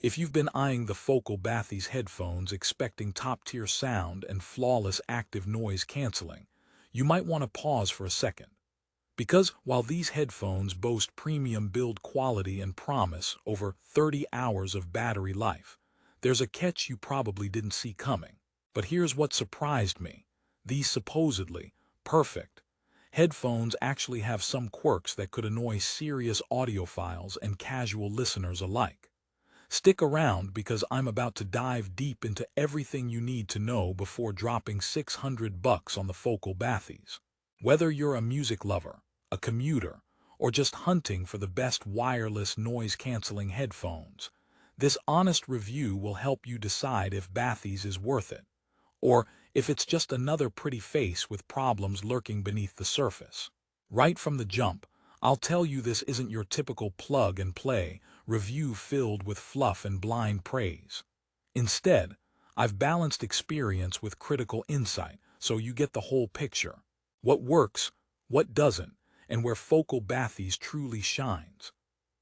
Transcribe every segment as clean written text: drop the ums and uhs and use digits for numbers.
If you've been eyeing the Focal Bathys headphones expecting top-tier sound and flawless active noise canceling, you might want to pause for a second. Because while these headphones boast premium build quality and promise over 30 hours of battery life, there's a catch you probably didn't see coming. But here's what surprised me. These supposedly perfect headphones actually have some quirks that could annoy serious audiophiles and casual listeners alike. Stick around because I'm about to dive deep into everything you need to know before dropping $600 on the Focal Bathys. Whether you're a music lover, a commuter, or just hunting for the best wireless noise-canceling headphones, this honest review will help you decide if Bathys is worth it, or if it's just another pretty face with problems lurking beneath the surface. Right from the jump, I'll tell you this isn't your typical plug-and-play review filled with fluff and blind praise. Instead, I've balanced experience with critical insight so you get the whole picture. What works, what doesn't, and where Focal Bathys truly shines.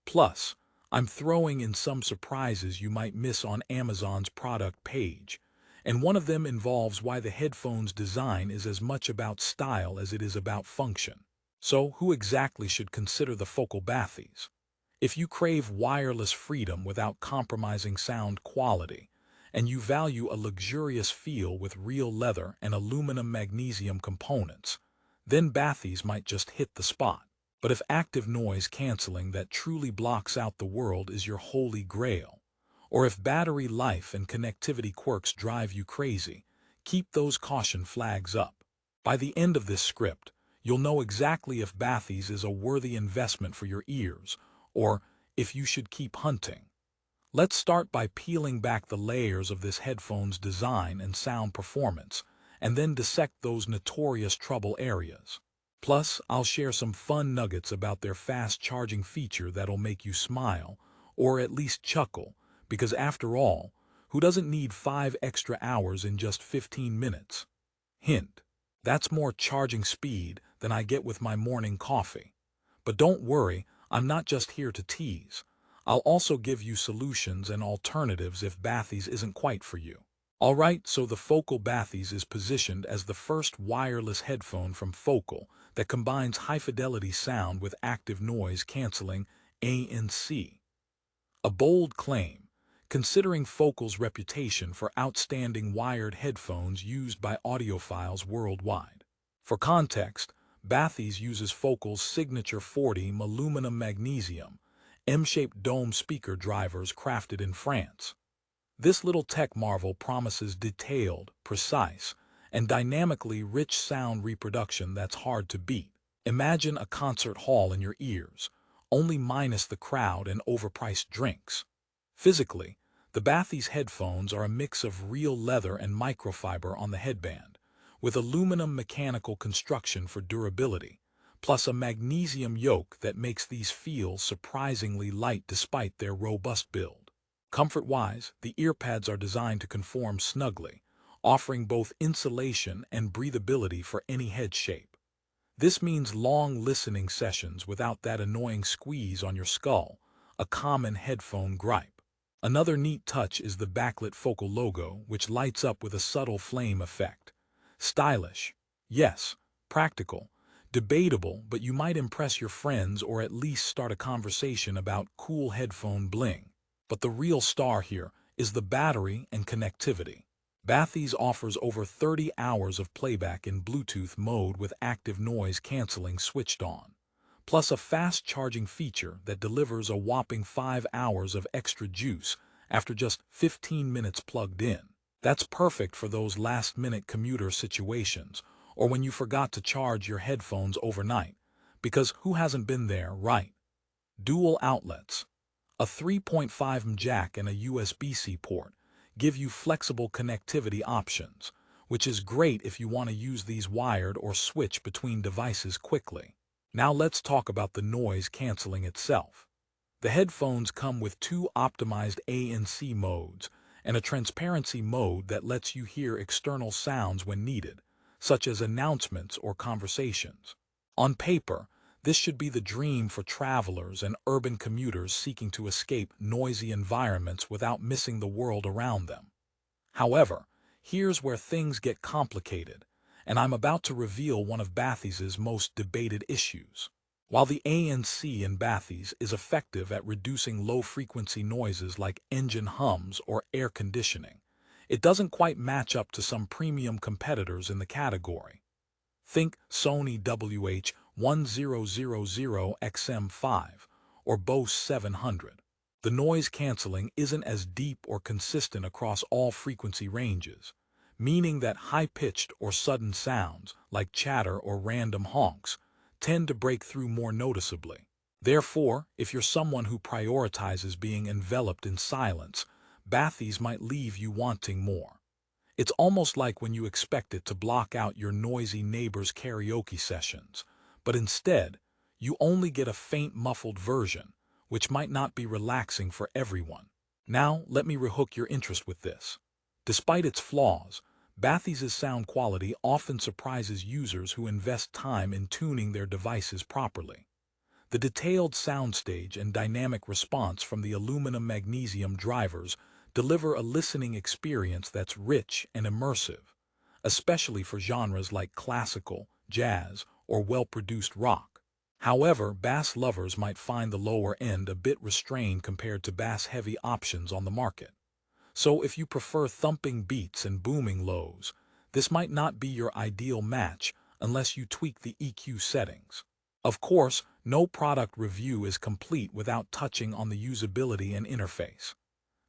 Plus, I'm throwing in some surprises you might miss on Amazon's product page, and one of them involves why the headphone's design is as much about style as it is about function. So, who exactly should consider the Focal Bathys? If you crave wireless freedom without compromising sound quality, and you value a luxurious feel with real leather and aluminum magnesium components, then Bathys might just hit the spot. But if active noise canceling that truly blocks out the world is your holy grail, or if battery life and connectivity quirks drive you crazy, keep those caution flags up. By the end of this script, you'll know exactly if Bathys is a worthy investment for your ears, or if you should keep hunting. Let's start by peeling back the layers of this headphone's design and sound performance, and then dissect those notorious trouble areas. Plus, I'll share some fun nuggets about their fast charging feature that'll make you smile, or at least chuckle, because after all, who doesn't need 5 extra hours in just 15 minutes? Hint: that's more charging speed than I get with my morning coffee. But don't worry, I'm not just here to tease. I'll also give you solutions and alternatives if Bathys isn't quite for you. Alright, so the Focal Bathys is positioned as the first wireless headphone from Focal that combines high-fidelity sound with active noise canceling ANC. A bold claim, considering Focal's reputation for outstanding wired headphones used by audiophiles worldwide. For context, Bathys uses Focal's signature 40 aluminum magnesium, M-shaped dome speaker drivers crafted in France. This little tech marvel promises detailed, precise, and dynamically rich sound reproduction that's hard to beat. Imagine a concert hall in your ears, only minus the crowd and overpriced drinks. Physically, the Bathys headphones are a mix of real leather and microfiber on the headband, with aluminum mechanical construction for durability, plus a magnesium yoke that makes these feel surprisingly light despite their robust build. Comfort-wise, the earpads are designed to conform snugly, offering both insulation and breathability for any head shape. This means long listening sessions without that annoying squeeze on your skull, a common headphone gripe. Another neat touch is the backlit Focal logo, which lights up with a subtle flame effect. Stylish, yes. Practical, debatable, but you might impress your friends or at least start a conversation about cool headphone bling. But the real star here is the battery and connectivity. Bathys offers over 30 hours of playback in Bluetooth mode with active noise canceling switched on, plus a fast charging feature that delivers a whopping 5 hours of extra juice after just 15 minutes plugged in. That's perfect for those last-minute commuter situations, or when you forgot to charge your headphones overnight, because who hasn't been there, right? Dual outlets, a 3.5mm jack and a USB-C port, give you flexible connectivity options, which is great if you want to use these wired or switch between devices quickly. Now let's talk about the noise canceling itself. The headphones come with 2 optimized ANC modes and a transparency mode that lets you hear external sounds when needed, such as announcements or conversations. On paper, This should be the dream for travelers and urban commuters seeking to escape noisy environments without missing the world around them. However, here's where things get complicated, and I'm about to reveal one of Bathys's most debated issues. While the ANC in Bathys is effective at reducing low-frequency noises like engine hums or air conditioning, it doesn't quite match up to some premium competitors in the category. Think Sony WH-1000XM5 or Bose 700. The noise canceling isn't as deep or consistent across all frequency ranges, meaning that high-pitched or sudden sounds, like chatter or random honks, tend to break through more noticeably. Therefore, if you're someone who prioritizes being enveloped in silence, Bathys might leave you wanting more. It's almost like when you expect it to block out your noisy neighbor's karaoke sessions, but instead, you only get a faint muffled version, which might not be relaxing for everyone. Now, let me rehook your interest with this. Despite its flaws, Bathys' sound quality often surprises users who invest time in tuning their devices properly. The detailed soundstage and dynamic response from the aluminum magnesium drivers deliver a listening experience that's rich and immersive, especially for genres like classical, jazz, or well-produced rock. However, bass lovers might find the lower end a bit restrained compared to bass-heavy options on the market. So if you prefer thumping beats and booming lows, this might not be your ideal match unless you tweak the EQ settings. Of course, no product review is complete without touching on the usability and interface.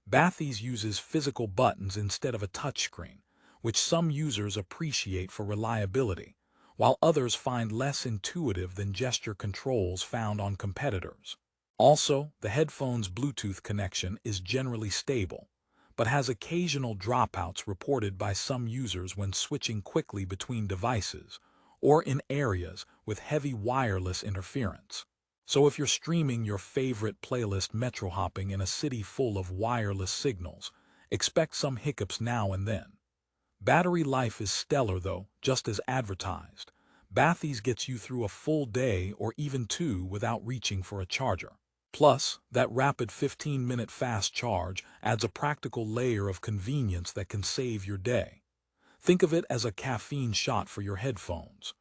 Bathys uses physical buttons instead of a touchscreen, which some users appreciate for reliability, while others find less intuitive than gesture controls found on competitors. Also, the headphone's Bluetooth connection is generally stable, but has occasional dropouts reported by some users when switching quickly between devices or in areas with heavy wireless interference. So if you're streaming your favorite playlist metro hopping in a city full of wireless signals, expect some hiccups now and then. Battery life is stellar though, just as advertised. Bathys gets you through a full day or even two without reaching for a charger. Plus, that rapid 15-minute fast charge adds a practical layer of convenience that can save your day. Think of it as a caffeine shot for your headphones.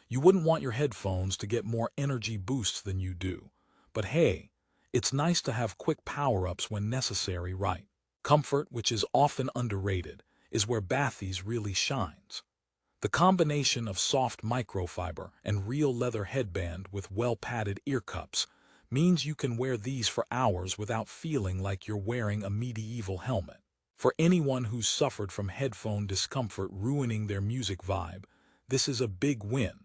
You wouldn't want your headphones to get more energy boosts than you do. But hey, it's nice to have quick power-ups when necessary, right? Comfort, which is often underrated, is where Bathys really shines. The combination of soft microfiber and real leather headband with well-padded ear cups means you can wear these for hours without feeling like you're wearing a medieval helmet. For anyone who's suffered from headphone discomfort ruining their music vibe, this is a big win.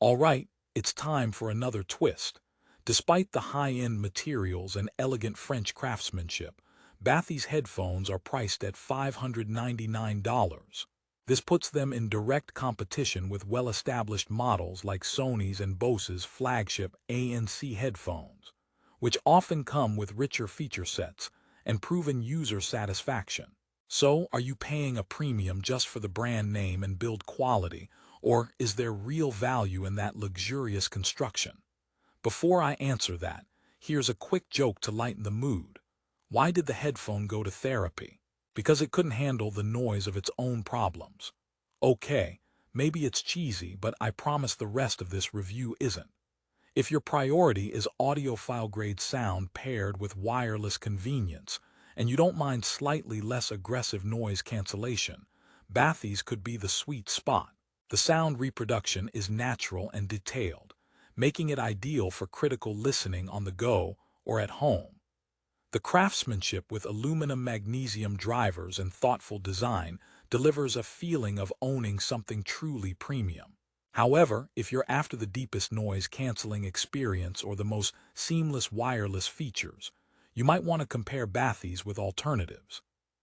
All right, it's time for another twist. Despite the high-end materials and elegant French craftsmanship, Bathys headphones are priced at $599. This puts them in direct competition with well-established models like Sony's and Bose's flagship ANC headphones, which often come with richer feature sets and proven user satisfaction. So, are you paying a premium just for the brand name and build quality, or is there real value in that luxurious construction? Before I answer that, here's a quick joke to lighten the mood. Why did the headphone go to therapy? Because it couldn't handle the noise of its own problems. Okay, maybe it's cheesy, but I promise the rest of this review isn't. If your priority is audiophile-grade sound paired with wireless convenience, and you don't mind slightly less aggressive noise cancellation, Bathys could be the sweet spot. The sound reproduction is natural and detailed, making it ideal for critical listening on the go or at home. The craftsmanship with aluminum magnesium drivers and thoughtful design delivers a feeling of owning something truly premium. However, if you're after the deepest noise-canceling experience or the most seamless wireless features, you might want to compare Bathys with alternatives.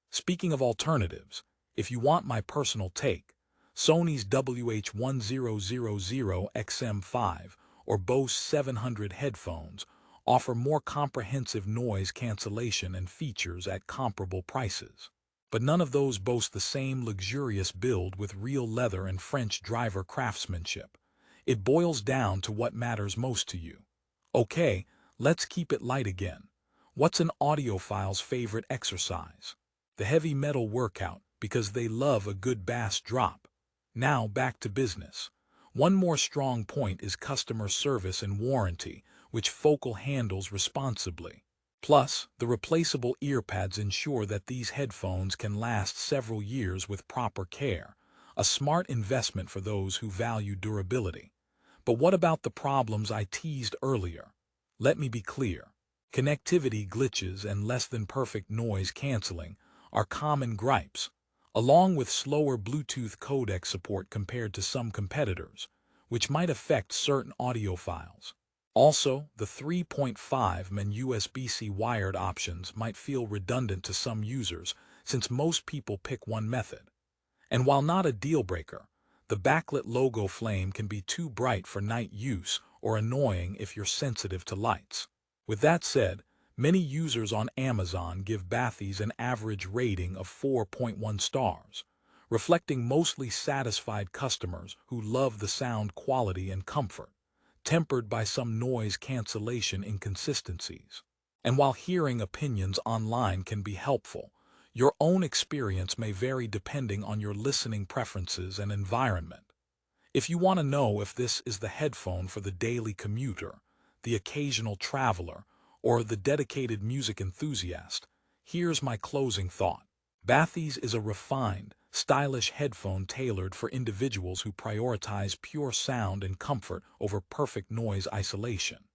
Speaking of alternatives, if you want my personal take, Sony's WH-1000XM5 or Bose 700 headphones offer more comprehensive noise cancellation and features at comparable prices. But none of those boast the same luxurious build with real leather and French driver craftsmanship. It boils down to what matters most to you. Okay, let's keep it light again. What's an audiophile's favorite exercise? The heavy metal workout, because they love a good bass drop. Now back to business. One more strong point is customer service and warranty, which Focal handles responsibly. Plus, the replaceable earpads ensure that these headphones can last several years with proper care, a smart investment for those who value durability. But what about the problems I teased earlier? Let me be clear. Connectivity glitches and less than perfect noise canceling are common gripes, along with slower Bluetooth codec support compared to some competitors, which might affect certain audiophiles. Also, the 3.5 mm USB-C wired options might feel redundant to some users since most people pick one method. And while not a deal-breaker, the backlit logo flame can be too bright for night use or annoying if you're sensitive to lights. With that said, many users on Amazon give Bathys an average rating of 4.1 stars, reflecting mostly satisfied customers who love the sound quality and comfort, tempered by some noise cancellation inconsistencies. And while hearing opinions online can be helpful, your own experience may vary depending on your listening preferences and environment. If you want to know if this is the headphone for the daily commuter, the occasional traveler, or the dedicated music enthusiast, here's my closing thought. Bathys is a refined, stylish headphone tailored for individuals who prioritize pure sound and comfort over perfect noise isolation.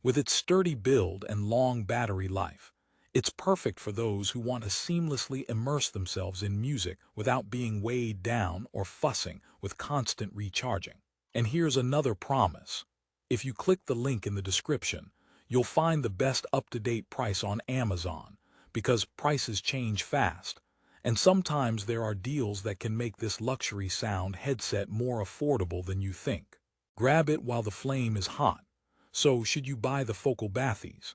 With its sturdy build and long battery life, it's perfect for those who want to seamlessly immerse themselves in music without being weighed down or fussing with constant recharging. And here's another promise. If you click the link in the description, you'll find the best up-to-date price on Amazon, because prices change fast, and sometimes there are deals that can make this luxury sound headset more affordable than you think. Grab it while the flame is hot. So, should you buy the Focal Bathys?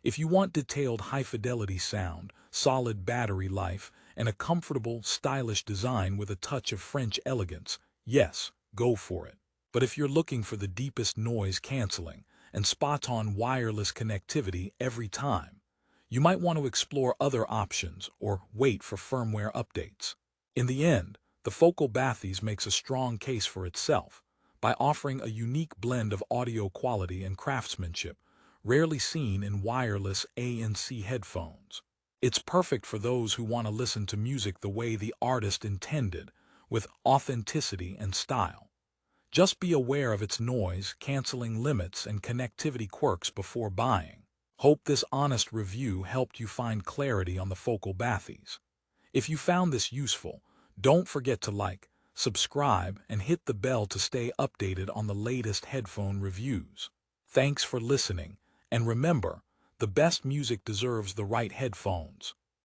If you want detailed high-fidelity sound, solid battery life, and a comfortable, stylish design with a touch of French elegance, yes, go for it. But if you're looking for the deepest noise canceling and spot-on wireless connectivity every time, you might want to explore other options or wait for firmware updates. In the end, the Focal Bathys makes a strong case for itself by offering a unique blend of audio quality and craftsmanship rarely seen in wireless ANC headphones. It's perfect for those who want to listen to music the way the artist intended, with authenticity and style. Just be aware of its noise canceling limits and connectivity quirks before buying. Hope this honest review helped you find clarity on the Focal Bathys. If you found this useful, don't forget to like, subscribe, and hit the bell to stay updated on the latest headphone reviews. Thanks for listening, and remember, the best music deserves the right headphones.